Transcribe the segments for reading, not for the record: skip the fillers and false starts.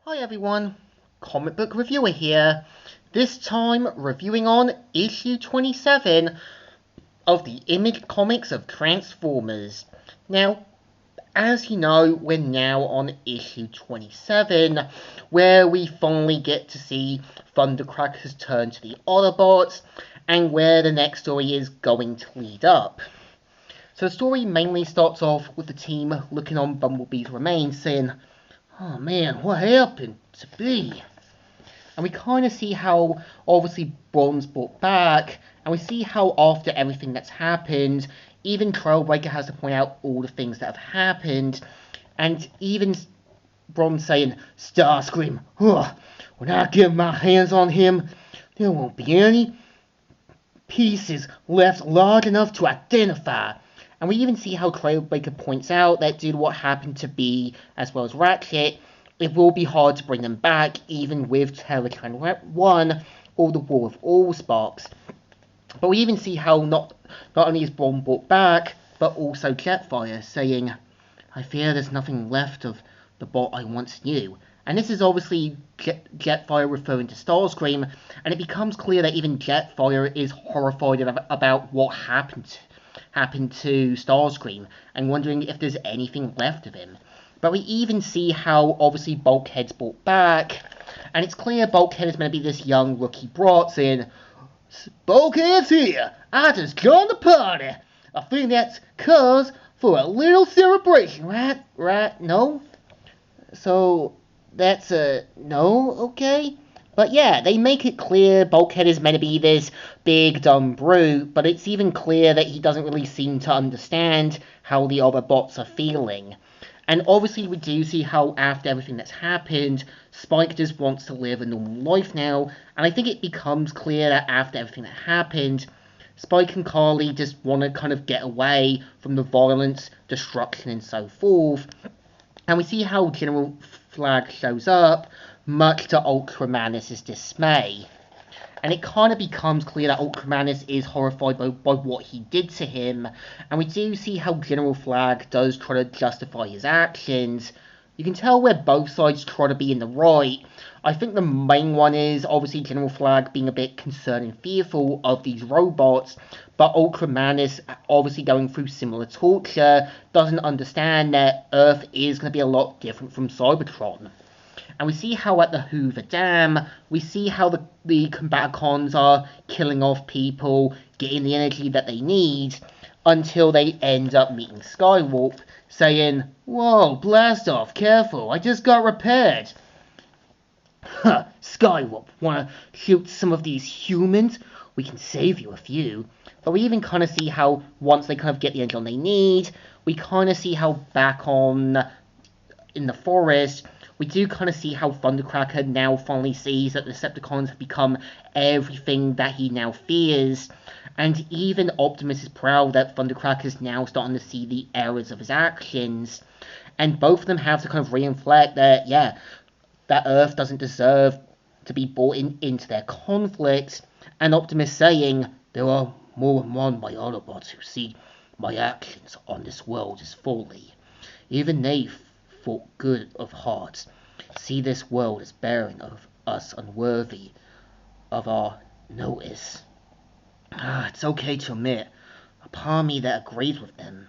Hi everyone, Comic Book Reviewer here. This time reviewing on issue 27 of the Image Comics of Transformers. Now, as you know, we're now on issue 27, where we finally get to see Thundercracker's turn to the Autobots, and where the next story is going to lead up. So the story mainly starts off with the team looking on Bumblebee's remains, saying, "Oh man, what happened to B?" And we kind of see how, obviously, Brawn's brought back, and we see how after everything that's happened, even Trailbreaker has to point out all the things that have happened, and even Brawn saying, "Starscream, when I get my hands on him, there won't be any pieces left large enough to identify." And we even see how Trailbreaker points out that due to what happened to B as well as Ratchet, it will be hard to bring them back even with Terratron 1 or the War of Allsparks. But we even see how not only is Brawn brought back, but also Jetfire saying, "I fear there's nothing left of the bot I once knew." And this is obviously Jetfire referring to Starscream, and it becomes clear that even Jetfire is horrified about what happened to Starscream, and wondering if there's anything left of him. But we even see how, obviously, Bulkhead's brought back, and it's clear Bulkhead is going to be this young rookie brat saying, "Bulkhead's here! I just joined the party! I think that's cause for a little celebration, right? No? So, that's a no, okay?" But yeah, they make it clear Bulkhead is meant to be this big, dumb brute, but it's even clear that he doesn't really seem to understand how the other bots are feeling. And obviously we do see how after everything that's happened, Spike just wants to live a normal life now, and I think it becomes clear that after everything that happened, Spike and Carly just want to kind of get away from the violence, destruction, and so forth. And we see how General Flag shows up, much to Ultramanus' dismay. And it kind of becomes clear that Ultramanus is horrified by what he did to him, and we do see how General Flag does try to justify his actions. You can tell where both sides try to be in the right. I think the main one is obviously General Flag being a bit concerned and fearful of these robots, but Ultramanus, obviously going through similar torture, doesn't understand that Earth is going to be a lot different from Cybertron. And we see how at the Hoover Dam, we see how the Combaticons are killing off people, getting the energy that they need, until they end up meeting Skywarp, saying, "Whoa, blast off, careful, I just got repaired." "Huh, Skywarp, wanna shoot some of these humans? We can save you a few." But we even kind of see how once they kind of get the engine they need, we kind of see how back on in the forest, we do kind of see how Thundercracker now finally sees that the Decepticons have become everything that he now fears. And even Optimus is proud that Thundercracker's now starting to see the errors of his actions. And both of them have to kind of re-inflect that, yeah, that Earth doesn't deserve to be brought into their conflict. And Optimus saying, "There are more than one my Autobots who see my actions on this world as folly. Even they thought good of heart, see this world as bearing of us unworthy of our notice. It's okay to admit, a part of me that agrees with them.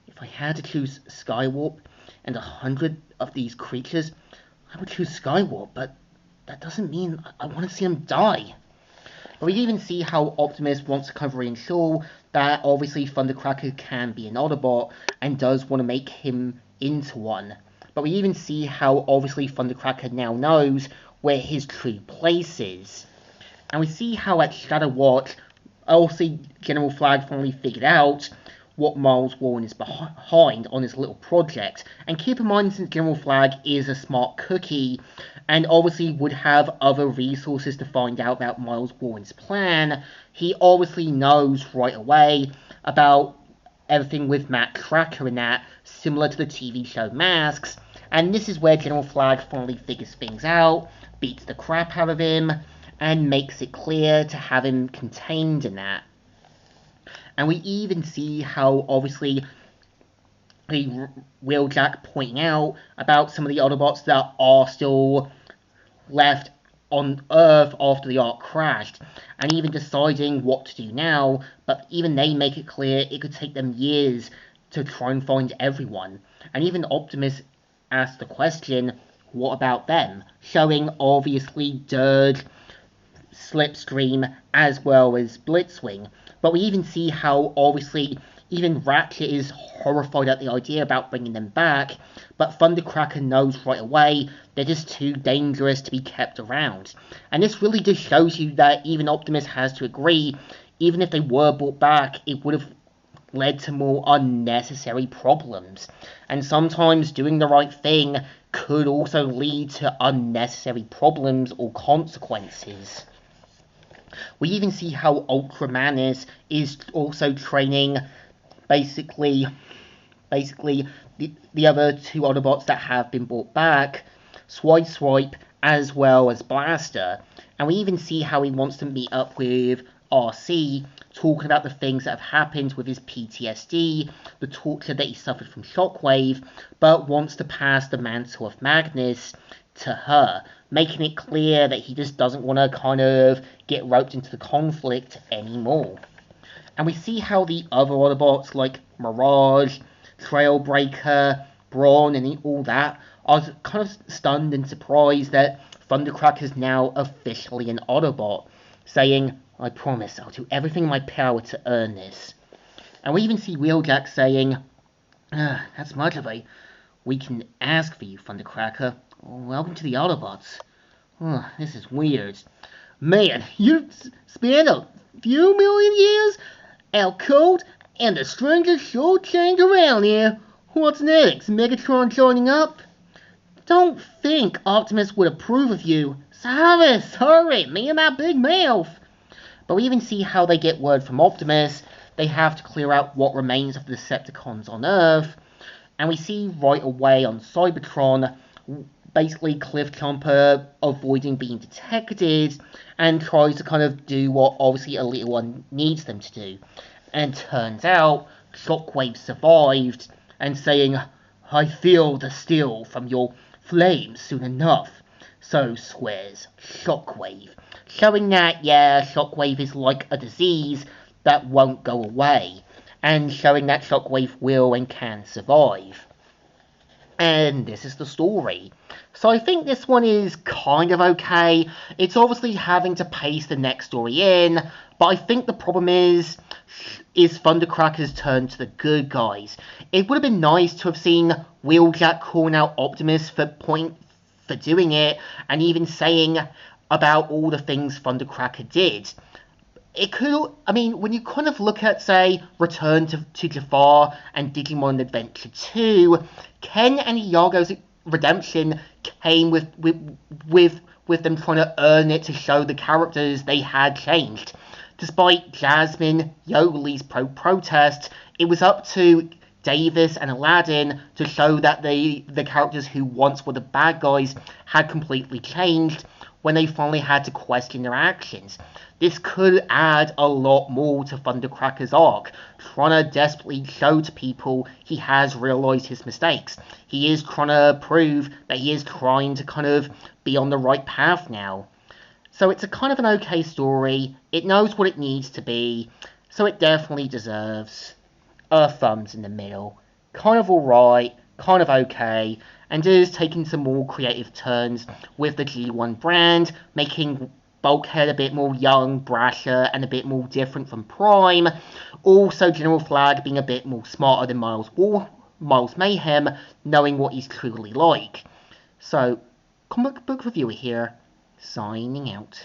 If I had to choose Skywarp and 100 of these creatures, I would choose Skywarp, but that doesn't mean I want to see him die." But we even see how Optimus wants to kind of reassure that obviously Thundercracker can be an Autobot and does want to make him into one. But we even see how obviously Thundercracker now knows where his true place is. And we see how at Shadow Watch, obviously General Flag finally figured out what Miles Warren is behind on his little project. And keep in mind, since General Flag is a smart cookie, and obviously would have other resources to find out about Miles Warren's plan, he obviously knows right away about everything with Matt Tracker and that, similar to the TV show Masks. And this is where General Flag finally figures things out, beats the crap out of him, and makes it clear to have him contained in that. And we even see how, obviously, Wheeljack pointing out about some of the Autobots that are still left on Earth after the Ark crashed, and even deciding what to do now, but even they make it clear it could take them years to try and find everyone. And even Optimus asks the question, what about them? Showing obviously Dirge, Slipstream, as well as Blitzwing. But we even see how obviously even Ratchet is horrified at the idea about bringing them back, but Thundercracker knows right away they're just too dangerous to be kept around. And this really just shows you that even Optimus has to agree, even if they were brought back, it would have led to more unnecessary problems. And sometimes doing the right thing could also lead to unnecessary problems or consequences. We even see how Ultramanus is also training basically the other two Autobots that have been brought back, Swipe as well as Blaster. And we even see how he wants to meet up with RC, talking about the things that have happened with his PTSD, the torture that he suffered from Shockwave, but wants to pass the mantle of Magnus to her, making it clear that he just doesn't want to kind of get roped into the conflict anymore. And we see how the other Autobots like Mirage, Trailbreaker, Brawn, and all that are kind of stunned and surprised that Thundercracker is now officially an Autobot, saying, I promise I'll do everything in my power to earn this. And we even see Wheeljack saying, that's much of a we can ask for you, Thundercracker. Welcome to the Autobots. This is weird. Man, you've spent a few million years out cold, and the strangers sure change around here. What's next? Megatron joining up? Don't think Optimus would approve of you. Cyrus, hurry, me and that big mouth. But we even see how they get word from Optimus. They have to clear out what remains of the Decepticons on Earth. And we see right away on Cybertron, basically Cliffjumper avoiding being detected and tries to kind of do what obviously a little one needs them to do. And turns out Shockwave survived and saying, I feel the steel from your flames soon enough. So swears Shockwave. Showing that, yeah, Shockwave is like a disease that won't go away. And showing that Shockwave will and can survive. And this is the story. So I think this one is kind of okay. It's obviously having to pace the next story in, but I think the problem is Thundercracker's turn to the good guys. It would have been nice to have seen Wheeljack calling out Optimus for doing it, and even saying about all the things Thundercracker did. It could, I mean, when you kind of look at, say, Return to Jafar and Digimon Adventure 2, Ken and Iago's redemption came with them trying to earn it to show the characters they had changed. Despite Jasmine Yoli's protest, it was up to Davis and Aladdin to show that the characters who once were the bad guys had completely changed when they finally had to question their actions. This could add a lot more to Thundercracker's arc, trying to desperately show to people he has realised his mistakes. He is trying to prove that he is trying to kind of be on the right path now. So it's a kind of an okay story, it knows what it needs to be, so it definitely deserves a thumbs in the middle. Kind of alright, kind of okay, and is taking some more creative turns with the G1 brand, making Bulkhead a bit more young, brasher, and a bit more different from Prime. Also, General Flag being a bit more smarter than Miles Mayhem, knowing what he's truly like. So, comic book reviewer here, signing out.